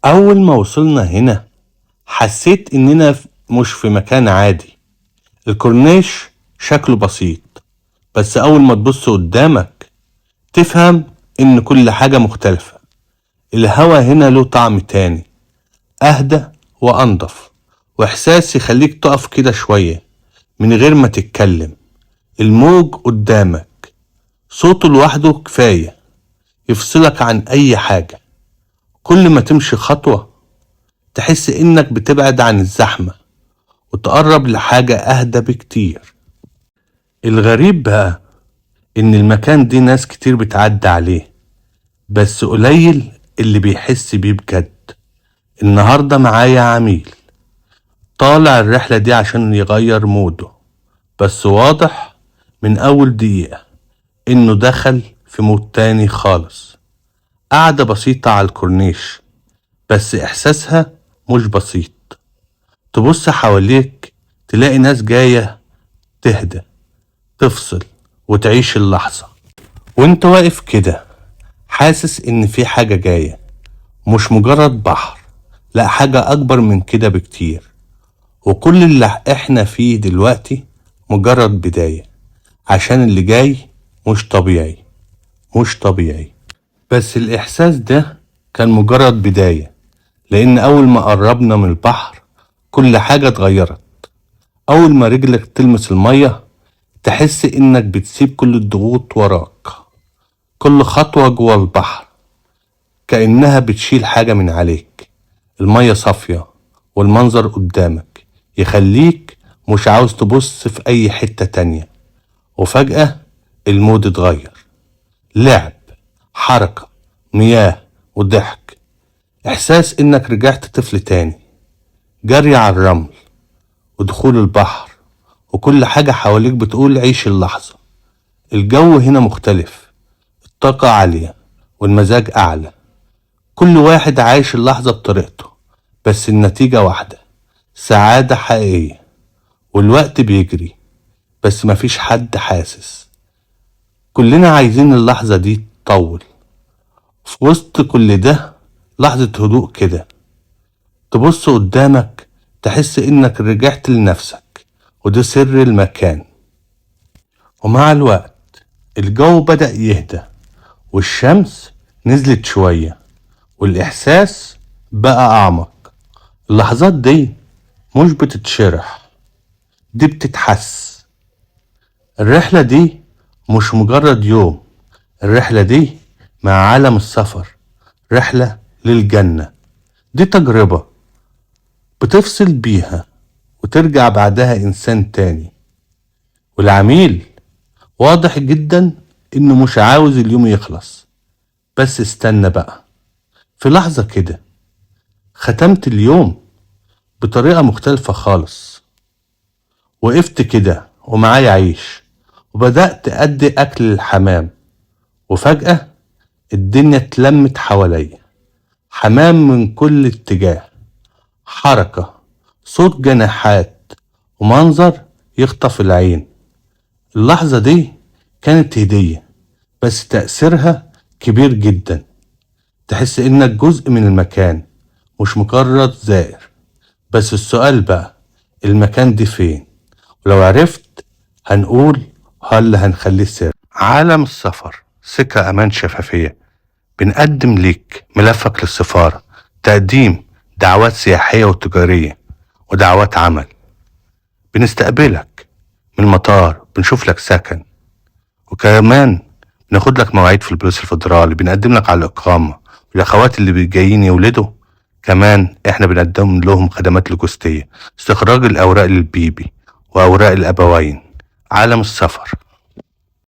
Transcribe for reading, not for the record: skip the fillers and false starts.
أول ما وصلنا هنا حسيت إننا مش في مكان عادي. الكورنيش شكله بسيط، بس أول ما تبص قدامك تفهم إن كل حاجة مختلفة. الهوا هنا له طعم تاني، أهدى وأنضف، وإحساس يخليك تقف كده شوية من غير ما تتكلم. الموج قدامك صوته لوحده كفاية يفصلك عن أي حاجة. كل ما تمشي خطوة تحس إنك بتبعد عن الزحمة وتقرب لحاجة أهدى بكتير. الغريب بقى إن المكان دي ناس كتير بتعدي عليه، بس قليل اللي بيحس بيه بجد. النهاردة معايا عميل طالع الرحلة دي عشان يغير موده، بس واضح من أول دقيقة إنه دخل في مود تاني خالص. قعدة بسيطة على الكورنيش، بس إحساسها مش بسيط. تبص حواليك تلاقي ناس جاية تهدى، تفصل وتعيش اللحظة. وانت واقف كده حاسس إن في حاجة جاية، مش مجرد بحر، لا، حاجة أكبر من كده بكتير. وكل اللي احنا فيه دلوقتي مجرد بداية، عشان اللي جاي مش طبيعي، مش طبيعي. بس الإحساس ده كان مجرد بداية، لأن أول ما قربنا من البحر كل حاجة اتغيرت. أول ما رجلك تلمس المية تحس إنك بتسيب كل الضغوط وراك. كل خطوة جوا البحر كأنها بتشيل حاجة من عليك. المية صافية والمنظر قدامك يخليك مش عاوز تبص في أي حتة تانية. وفجأة المود اتغير، لعب، حركة، مياه وضحك. إحساس إنك رجعت طفل تاني، جري على الرمل ودخول البحر، وكل حاجة حواليك بتقول عيش اللحظة. الجو هنا مختلف، الطاقة عالية والمزاج أعلى. كل واحد عايش اللحظة بطريقته، بس النتيجة واحدة، سعادة حقيقية. والوقت بيجري بس مفيش حد حاسس. كلنا عايزين اللحظة دي تطول. في وسط كل ده لحظة هدوء كده، تبص قدامك تحس إنك رجعت لنفسك، وده سر المكان. ومع الوقت الجو بدأ يهدى والشمس نزلت شوية والإحساس بقى أعمق. اللحظات دي مش بتتشرح، دي بتتحس. الرحلة دي مش مجرد يوم، الرحلة دي مع عالم السفر، رحلة للجنة. دي تجربة بتفصل بيها وترجع بعدها إنسان تاني. والعميل واضح جدا إنه مش عاوز اليوم يخلص. بس استنى بقى، في لحظة كده ختمت اليوم بطريقة مختلفة خالص. وقفت كده ومعايا عيش وبدأت أدي أكل للحمام، وفجأة الدنيا اتلمت حواليا، حمام من كل اتجاه، حركة، صوت جناحات، ومنظر يخطف العين. اللحظة دي كانت هدية، بس تأثيرها كبير جدا. تحس إنك جزء من المكان، مش مجرد زائر. بس السؤال بقى، المكان دي فين؟ ولو عرفت هنقول هل هنخليه سر. عالم السفر، سكة أمان شفافية. بنقدم ليك ملفك للسفارة، تقديم دعوات سياحية وتجارية ودعوات عمل. بنستقبلك من المطار، بنشوف لك سكن، وكمان بناخد لك مواعيد في البوليس الفدرالي، بنقدم لك على الإقامة. والأخوات اللي جايين يولدوا كمان احنا بنقدم لهم خدمات لوجستية، استخراج الأوراق للبيبي وأوراق الأبوين. عالم السفر.